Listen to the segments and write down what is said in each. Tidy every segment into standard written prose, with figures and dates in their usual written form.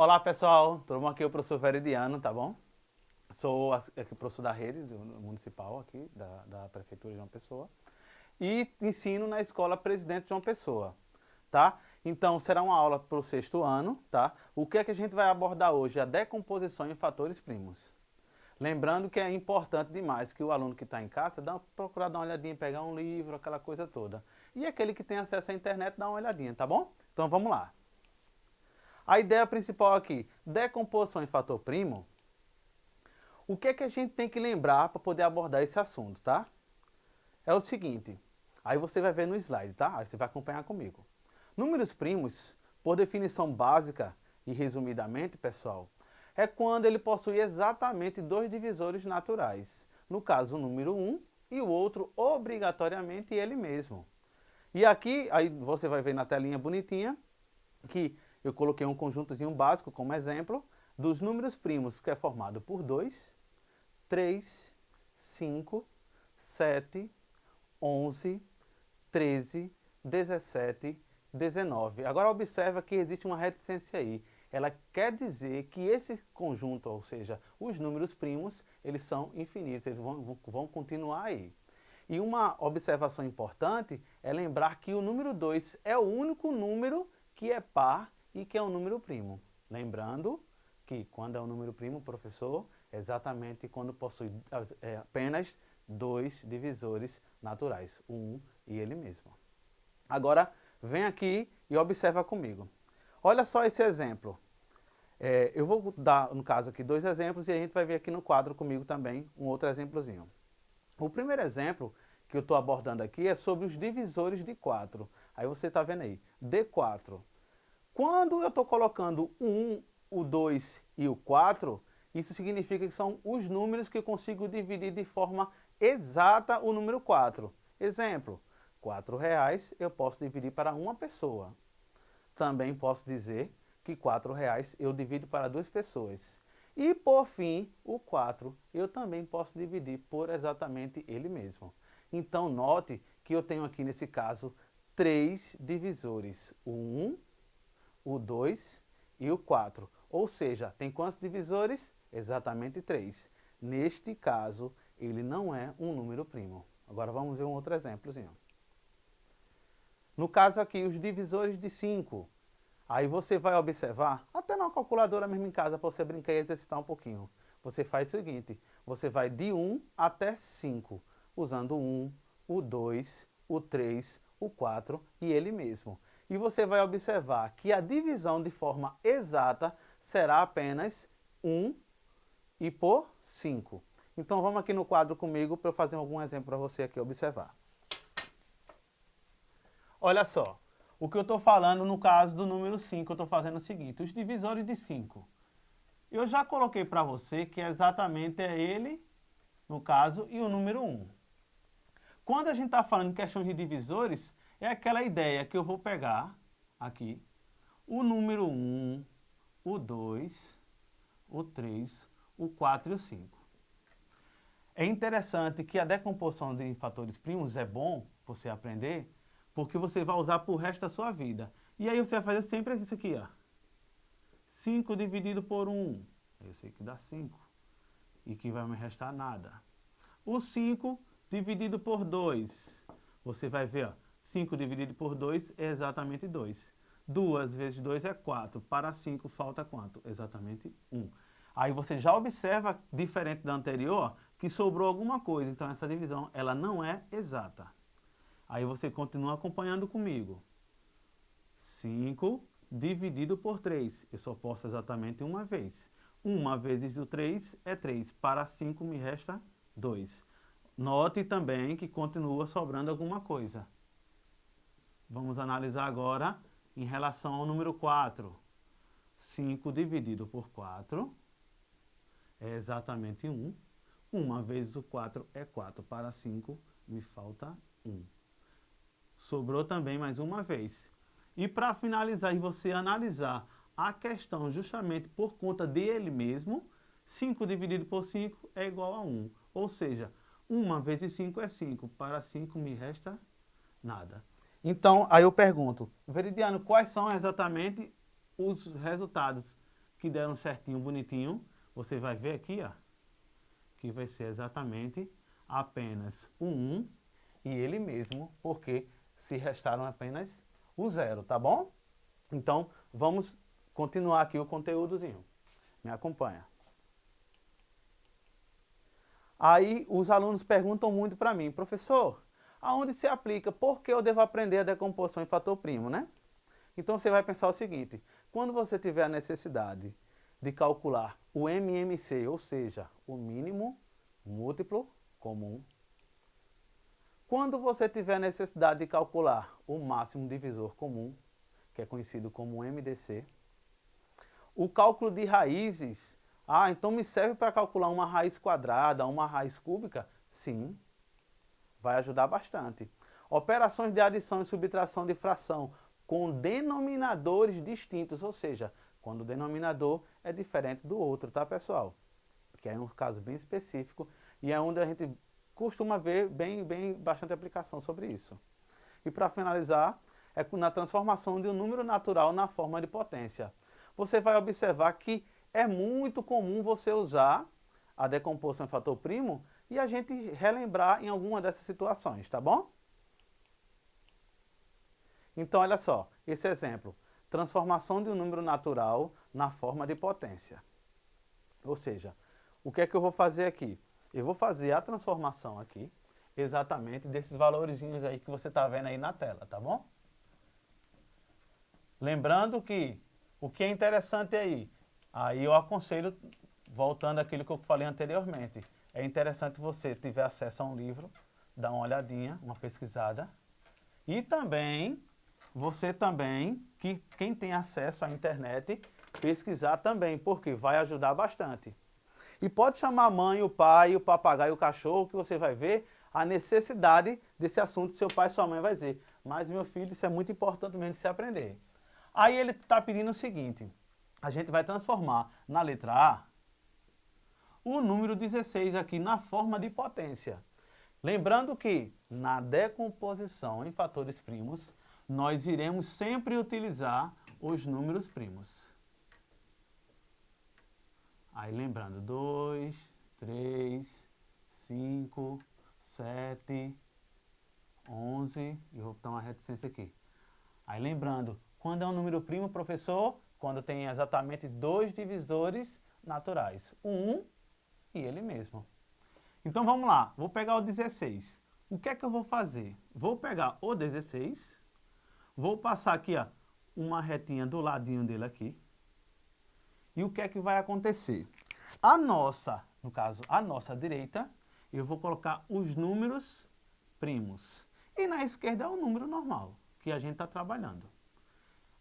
Olá pessoal, tudo bom? Aqui é o professor Veridiano, tá bom? Sou aqui professor da rede municipal aqui, da Prefeitura de João Pessoa. E ensino na Escola Presidente João Pessoa, tá? Então será uma aula para o 6º ano, tá? O que é que a gente vai abordar hoje? A decomposição em fatores primos. Lembrando que é importante demais que o aluno que está em casa procurar dar uma olhadinha, pegar um livro, aquela coisa toda. E aquele que tem acesso à internet, dá uma olhadinha, tá bom? Então vamos lá. A ideia principal aqui, decomposição em fator primo, o que é que a gente tem que lembrar para poder abordar esse assunto, tá? É o seguinte, aí você vai ver no slide, tá? Aí você vai acompanhar comigo. Números primos, por definição básica e resumidamente, pessoal, é quando ele possui exatamente dois divisores naturais. No caso, o número 1 e o outro obrigatoriamente ele mesmo. E aqui, aí você vai ver na telinha bonitinha, que eu coloquei um conjuntozinho básico como exemplo dos números primos, que é formado por 2, 3, 5, 7, 11, 13, 17, 19. Agora observa que existe uma reticência aí. Ela quer dizer que esse conjunto, ou seja, os números primos, eles são infinitos, eles vão continuar aí. E uma observação importante é lembrar que o número 2 é o único número que é par e que é um número primo. Lembrando que quando é um número primo, professor, é exatamente quando possui apenas dois divisores naturais, o 1 e ele mesmo. Agora, vem aqui e observa comigo. Olha só esse exemplo. Eu vou dar, no caso aqui, dois exemplos e a gente vai ver aqui no quadro comigo também um outro exemplozinho. O primeiro exemplo que eu estou abordando aqui é sobre os divisores de 4. Aí você está vendo aí, D4. Quando eu estou colocando o 1, o 2 e o 4, isso significa que são os números que eu consigo dividir de forma exata o número 4. Exemplo, R$ 4 eu posso dividir para uma pessoa. Também posso dizer que R$ 4 eu divido para duas pessoas. E por fim, o 4 eu também posso dividir por exatamente ele mesmo. Então note que eu tenho aqui nesse caso três divisores, o 1, o 2 e o 4. Ou seja, tem quantos divisores? Exatamente 3. Neste caso, ele não é um número primo. Agora vamos ver um outro exemplozinho. No caso aqui, os divisores de 5. Aí você vai observar, até na calculadora mesmo em casa, para você brincar e exercitar um pouquinho. Você faz o seguinte, você vai de 1 até 5, usando o 1, o 2, o 3, o 4 e ele mesmo. E você vai observar que a divisão de forma exata será apenas 1 e por 5. Então vamos aqui no quadro comigo para eu fazer algum exemplo para você aqui observar. Olha só, o que eu estou falando no caso do número 5, eu estou fazendo o seguinte, os divisores de 5. Eu já coloquei para você que exatamente é ele, no caso, e o número 1. Quando a gente está falando em questão de divisores, é aquela ideia que eu vou pegar aqui o número 1, o 2, o 3, o 4 e o 5. É interessante que a decomposição de fatores primos é bom você aprender, porque você vai usar para o resto da sua vida. E aí você vai fazer sempre isso aqui, ó. 5 dividido por 1, eu sei que dá 5, e que vai me restar nada. O 5 dividido por 2, você vai ver, ó, 5 dividido por 2 é exatamente 2. 2 vezes 2 é 4. Para 5 falta quanto? Exatamente 1. Aí você já observa, diferente da anterior, que sobrou alguma coisa. Então essa divisão ela não é exata. Aí você continua acompanhando comigo. 5 dividido por 3. Eu só posso exatamente uma vez. 1 vezes o 3 é 3. Para 5 me resta 2. Note também que continua sobrando alguma coisa. Vamos analisar agora em relação ao número 4. 5 dividido por 4 é exatamente 1. 1 vezes o 4 é 4. Para 5 me falta 1. Sobrou também mais uma vez. E para finalizar e você analisar a questão justamente por conta dele mesmo, 5 dividido por 5 é igual a 1. Ou seja, 1 vezes 5 é 5. Para 5 me resta nada. Então, aí eu pergunto, Veridiano, quais são exatamente os resultados que deram certinho, bonitinho, você vai ver aqui, ó, que vai ser exatamente apenas o 1 e ele mesmo, porque se restaram apenas o 0, tá bom? Então, vamos continuar aqui o conteúdozinho. Me acompanha. Aí, os alunos perguntam muito para mim, professor, aonde se aplica? Por que eu devo aprender a decomposição em fator primo, né? Então, você vai pensar o seguinte, quando você tiver a necessidade de calcular o MMC, ou seja, o mínimo múltiplo comum, quando você tiver a necessidade de calcular o máximo divisor comum, que é conhecido como MDC, o cálculo de raízes, então me serve para calcular uma raiz quadrada, uma raiz cúbica? Sim, vai ajudar bastante. Operações de adição e subtração de fração com denominadores distintos, ou seja, quando o denominador é diferente do outro, tá pessoal? Que é um caso bem específico e é onde a gente costuma ver bastante aplicação sobre isso. E para finalizar, é na transformação de um número natural na forma de potência. Você vai observar que é muito comum você usar a decomposição em fator primo e a gente relembrar em alguma dessas situações, tá bom? Então, olha só, esse exemplo, transformação de um número natural na forma de potência. Ou seja, o que é que eu vou fazer aqui? Eu vou fazer a transformação aqui, exatamente desses valorzinhos aí que você está vendo aí na tela, tá bom? Lembrando que o que é interessante aí eu aconselho, voltando àquilo que eu falei anteriormente, é interessante você tiver acesso a um livro, dar uma olhadinha, uma pesquisada, e também, quem tem acesso à internet, pesquisar também, porque vai ajudar bastante. E pode chamar a mãe, o pai, o papagaio, o cachorro, que você vai ver a necessidade desse assunto, seu pai e sua mãe vai dizer, mas meu filho, isso é muito importante mesmo de se aprender. Aí ele está pedindo o seguinte, a gente vai transformar na letra A o número 16 aqui na forma de potência. Lembrando que na decomposição em fatores primos, nós iremos sempre utilizar os números primos. Aí lembrando, 2, 3, 5, 7, 11, e vou botar uma reticência aqui. Aí lembrando, quando é um número primo, professor? Quando tem exatamente dois divisores naturais, o 1 e ele mesmo. Então vamos lá, vou pegar o 16. O que é que eu vou fazer? Vou pegar o 16, vou passar aqui ó, uma retinha do ladinho dele aqui. E o que é que vai acontecer? No caso, a nossa direita, eu vou colocar os números primos. E na esquerda é o número normal, que a gente está trabalhando.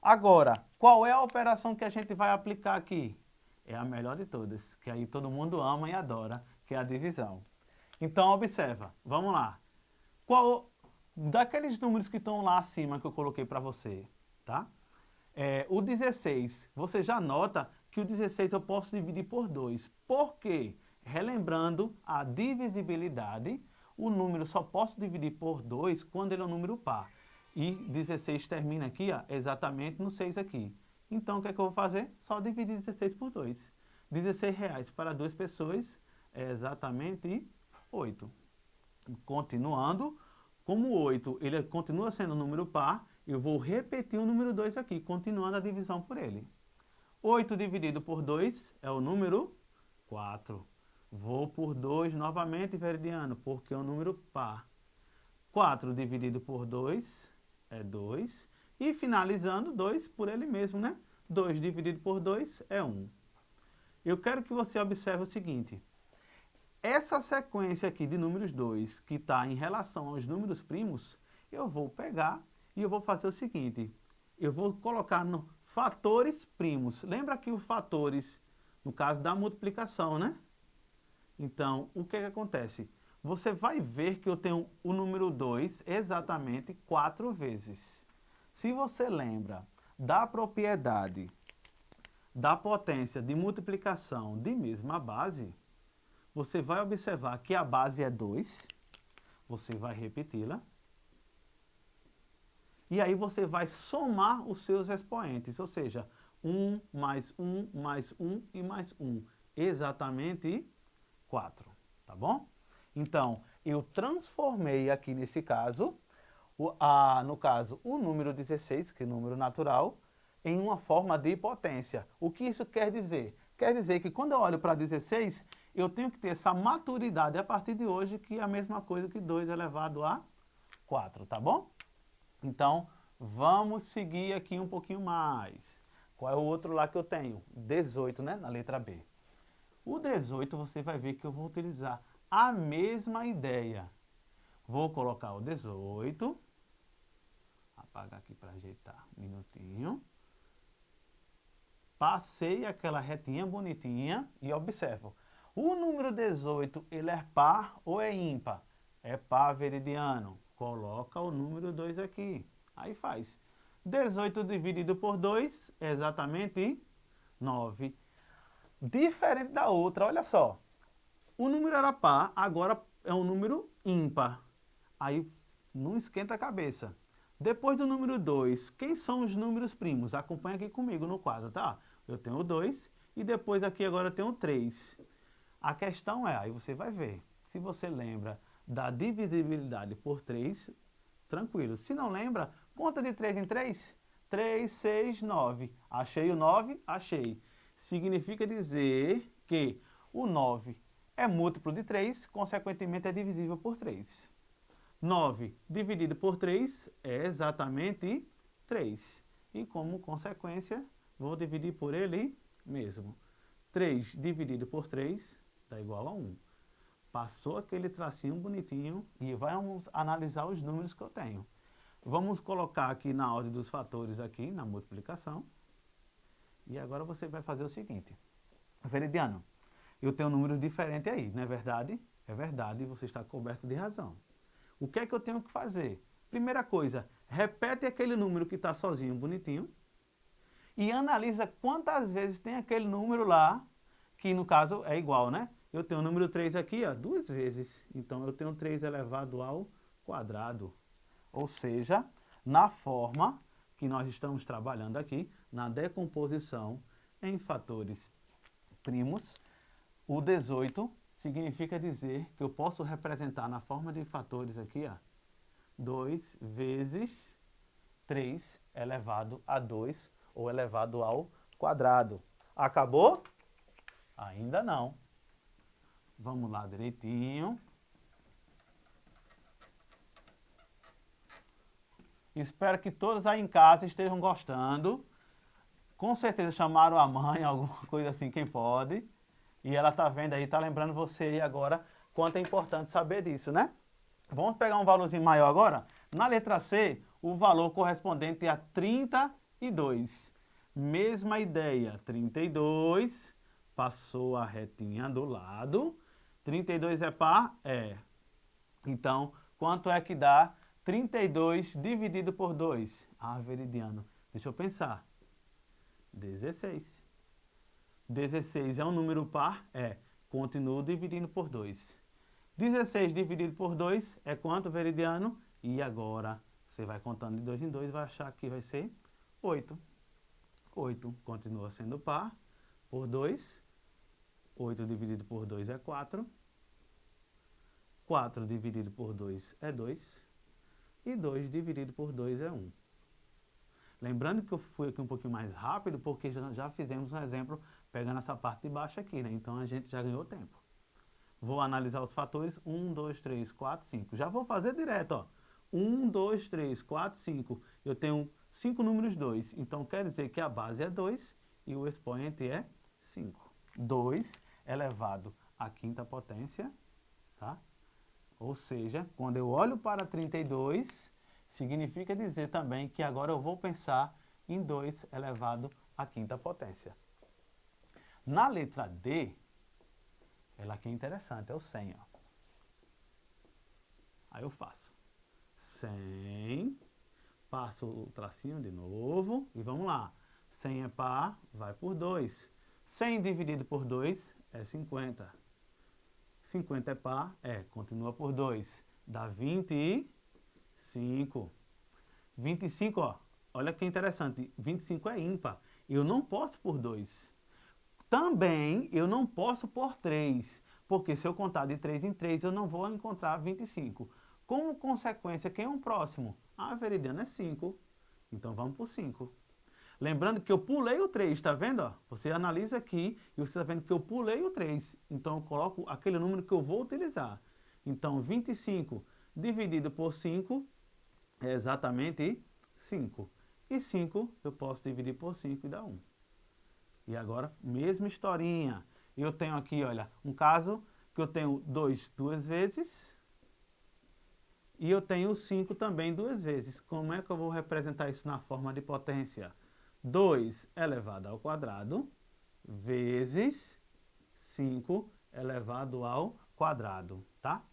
Agora, qual é a operação que a gente vai aplicar aqui? É a melhor de todas, que aí todo mundo ama e adora, que é a divisão. Então, observa, vamos lá. Daqueles números que estão lá acima que eu coloquei para você, tá? O 16, você já nota que o 16 eu posso dividir por 2. Por quê? Relembrando a divisibilidade, o número só posso dividir por 2 quando ele é um número par. E 16 termina aqui, ó, exatamente no 6 aqui. Então, o que é que eu vou fazer? Só dividir 16 por 2. 16 reais para 2 pessoas é exatamente 8. Continuando, como 8 ele continua sendo um número par, eu vou repetir o número 2 aqui, continuando a divisão por ele. 8 dividido por 2 é o número 4. Vou por 2 novamente, Veridiano, porque é um número par. 4 dividido por 2 é 2. E finalizando, 2 por ele mesmo, né? 2 dividido por 2 é 1. Eu quero que você observe o seguinte. Essa sequência aqui de números 2, que está em relação aos números primos, eu vou pegar e eu vou fazer o seguinte. Eu vou colocar no fatores primos. Lembra que os fatores, no caso da multiplicação, né? Então, o que é que acontece? Você vai ver que eu tenho o número 2 exatamente 4 vezes. Se você lembra da propriedade da potência de multiplicação de mesma base, você vai observar que a base é 2, você vai repeti-la, e aí você vai somar os seus expoentes, ou seja, 1 mais 1 mais 1 e mais 1. Exatamente 4, tá bom? Então, eu transformei aqui nesse caso, no caso, o número 16, que é o número natural, em uma forma de potência. O que isso quer dizer? Quer dizer que quando eu olho para 16, eu tenho que ter essa maturidade a partir de hoje, que é a mesma coisa que 2 elevado a 4, tá bom? Então, vamos seguir aqui um pouquinho mais. Qual é o outro lá que eu tenho? 18, né? Na letra B. O 18 você vai ver que eu vou utilizar a mesma ideia. Vou colocar o 18. Apagar aqui para ajeitar um minutinho. Passei aquela retinha bonitinha e observo. O número 18, ele é par ou é ímpar? É par, Veridiano. Coloca o número 2 aqui. Aí faz. 18 dividido por 2 é exatamente 9. Diferente da outra, olha só. O número era par, agora é um número ímpar. Aí não esquenta a cabeça. Depois do número 2, quem são os números primos? Acompanha aqui comigo no quadro, tá? Eu tenho o 2 e depois aqui agora eu tenho o 3. A questão é, aí você vai ver, se você lembra da divisibilidade por 3, tranquilo. Se não lembra, conta de 3 em 3. 3, 6, 9. Achei o 9? Achei. Significa dizer que o 9 é múltiplo de 3, consequentemente é divisível por 3. 9 dividido por 3 é exatamente 3. E como consequência, vou dividir por ele mesmo. 3 dividido por 3 dá igual a 1. Passou aquele tracinho bonitinho e vamos analisar os números que eu tenho. Vamos colocar aqui na ordem dos fatores aqui, na multiplicação. E agora você vai fazer o seguinte. Veridiano, eu tenho números diferentes aí, não é verdade? É verdade, você está coberto de razão. O que é que eu tenho que fazer? Primeira coisa, repete aquele número que está sozinho, bonitinho, e analisa quantas vezes tem aquele número lá, que no caso é igual, né? Eu tenho o número 3 aqui, ó, 2 vezes. Então, eu tenho 3 elevado ao quadrado. Ou seja, na forma que nós estamos trabalhando aqui, na decomposição em fatores primos, o 18 significa dizer que eu posso representar na forma de fatores aqui, ó, 2 vezes 3 elevado a 2 ou elevado ao quadrado. Acabou? Ainda não. Vamos lá direitinho. Espero que todos aí em casa estejam gostando. Com certeza chamaram a mãe, alguma coisa assim, quem pode. E ela tá vendo aí, tá lembrando você aí agora quanto é importante saber disso, né? Vamos pegar um valorzinho maior agora? Na letra C, o valor correspondente a 32. Mesma ideia, 32, passou a retinha do lado. 32 é par? É. Então, quanto é que dá 32 dividido por 2? Ah, Veridiano, deixa eu pensar. 16. 16 é um número par? É. Continuo dividindo por 2. 16 dividido por 2 é quanto, Veridiano? E agora, você vai contando de 2 em 2, vai achar que vai ser 8. 8 continua sendo par por 2. 8 dividido por 2 é 4. 4 dividido por 2 é 2. E 2 dividido por 2 é 1. Lembrando que eu fui aqui um pouquinho mais rápido, porque já fizemos um exemplo pegando essa parte de baixo aqui, né? Então a gente já ganhou tempo. Vou analisar os fatores 1, 2, 3, 4, 5. Já vou fazer direto, ó. 1, 2, 3, 4, 5. Eu tenho 5 números 2. Então quer dizer que a base é 2 e o expoente é 5. 2 elevado à quinta potência, tá? Ou seja, quando eu olho para 32, significa dizer também que agora eu vou pensar em 2 elevado à quinta potência. Na letra D, ela aqui é interessante, é o 100, ó. Aí eu faço 100, passo o tracinho de novo e vamos lá. 100 é par, vai por 2. 100 dividido por 2 é 50. 50 é par, continua por 2. Dá 25. 25, ó, olha que interessante, 25 é ímpar. Eu não posso por 2. Também eu não posso por 3, porque se eu contar de 3 em 3, eu não vou encontrar 25. Como consequência, quem é um próximo? A Veridiana é 5. Então vamos por 5. Lembrando que eu pulei o 3, tá vendo? Ó? Você analisa aqui e você está vendo que eu pulei o 3. Então eu coloco aquele número que eu vou utilizar. Então 25 dividido por 5 é exatamente 5. E 5 eu posso dividir por 5 e dá 1. E agora, mesma historinha. Eu tenho aqui, olha, um caso que eu tenho 2 duas vezes e eu tenho 5 também duas vezes. Como é que eu vou representar isso na forma de potência? 2 elevado ao quadrado vezes 5 elevado ao quadrado, tá?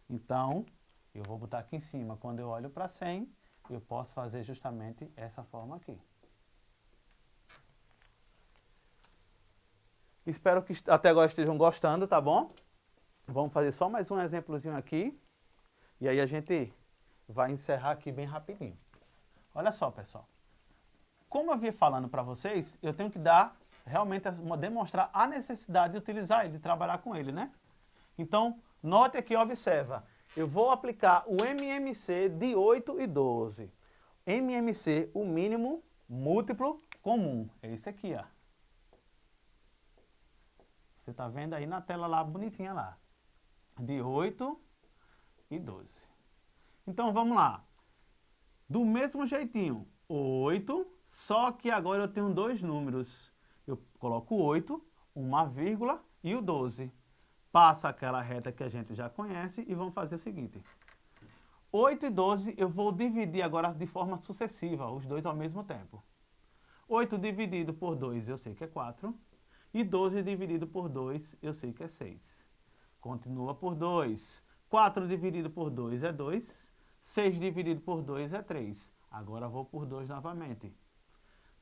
Então, eu vou botar aqui em cima. Quando eu olho para 100, eu posso fazer justamente essa forma aqui. Espero que até agora estejam gostando, tá bom? Vamos fazer só mais um exemplozinho aqui. E aí a gente vai encerrar aqui bem rapidinho. Olha só, pessoal. Como eu vinha falando para vocês, eu tenho que realmente demonstrar a necessidade de utilizar ele, de trabalhar com ele, né? Então, note aqui, observa. Eu vou aplicar o MMC de 8 e 12. MMC, o mínimo múltiplo comum. É esse aqui, ó. Você está vendo aí na tela lá, bonitinha lá. De 8 e 12. Então, vamos lá. Do mesmo jeitinho, 8, só que agora eu tenho dois números. Eu coloco o 8, uma vírgula e o 12. Passa aquela reta que a gente já conhece e vamos fazer o seguinte. 8 e 12 eu vou dividir agora de forma sucessiva, os dois ao mesmo tempo. 8 dividido por 2 eu sei que é 4. E 12 dividido por 2 eu sei que é 6. Continua por 2. 4 dividido por 2 é 2. 6 dividido por 2 é 3. Agora vou por 2 novamente.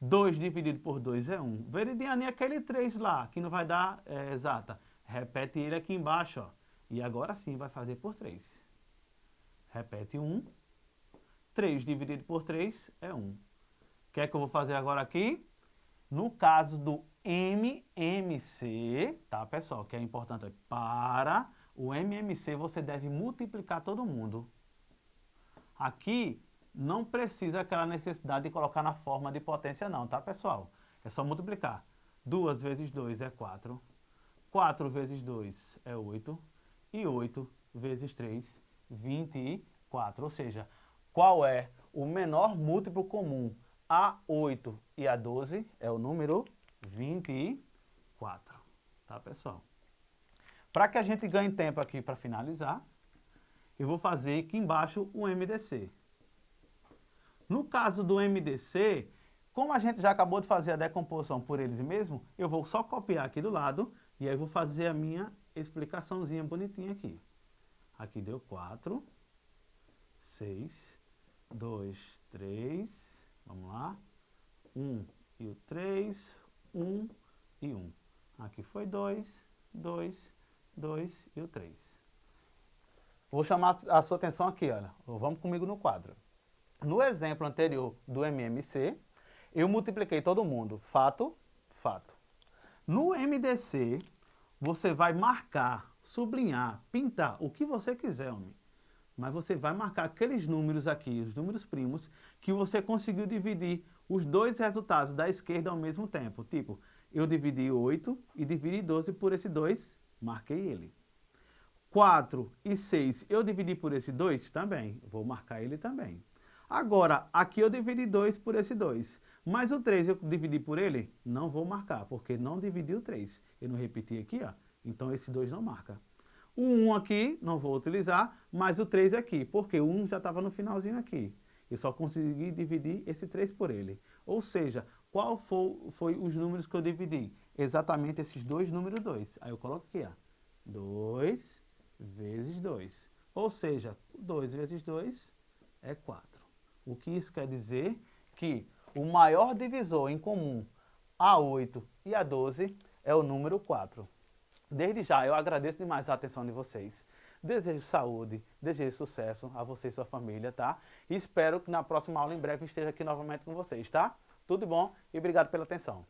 2 dividido por 2 é 1. Veridiane, aquele 3 lá, que não vai dar exata. Repete ele aqui embaixo, ó. E agora sim vai fazer por 3. Repete 1. 3 dividido por 3 é 1. O que é que eu vou fazer agora aqui? No caso do MMC, tá, pessoal? Que é importante. Para o MMC, você deve multiplicar todo mundo. Aqui, não precisa aquela necessidade de colocar na forma de potência, não, tá, pessoal? É só multiplicar. 2 vezes 2 é 4. 4 vezes 2 é 8. E 8 vezes 3, 24. Ou seja, qual é o menor múltiplo comum? A 8 e a 12 é o número 24. Tá, pessoal? Para que a gente ganhe tempo aqui para finalizar, eu vou fazer aqui embaixo o MDC. No caso do MDC, como a gente já acabou de fazer a decomposição por eles mesmos, eu vou só copiar aqui do lado e aí vou fazer a minha explicaçãozinha bonitinha aqui. Aqui deu 4, 6, 2, 3... Vamos lá. 1 e o 3, 1 e 1. Aqui foi 2, 2, 2 e o 3. Vou chamar a sua atenção aqui, olha. Vamos comigo no quadro. No exemplo anterior do MMC, eu multipliquei todo mundo. Fato, fato. No MDC, você vai marcar, sublinhar, pintar, o que você quiser, homem. Mas você vai marcar aqueles números aqui, os números primos, que você conseguiu dividir os dois resultados da esquerda ao mesmo tempo. Tipo, eu dividi 8 e dividi 12 por esse 2, marquei ele. 4 e 6 eu dividi por esse 2 também, vou marcar ele também. Agora, aqui eu dividi 2 por esse 2, mas o 3 eu dividi por ele? Não vou marcar, porque não dividi o 3. Eu não repeti aqui, ó, então esse 2 não marca. O 1 aqui, não vou utilizar, mas o 3 aqui, porque o 1 já estava no finalzinho aqui. Eu só consegui dividir esse 3 por ele. Ou seja, qual foi os números que eu dividi? Exatamente esses dois números 2. Aí eu coloco aqui, ó, 2 vezes 2. Ou seja, 2 vezes 2 é 4. O que isso quer dizer? Que o maior divisor em comum a 8 e a 12 é o número 4. Desde já, eu agradeço demais a atenção de vocês. Desejo saúde, desejo sucesso a você e sua família, tá? E espero que na próxima aula, em breve, esteja aqui novamente com vocês, tá? Tudo de bom e obrigado pela atenção.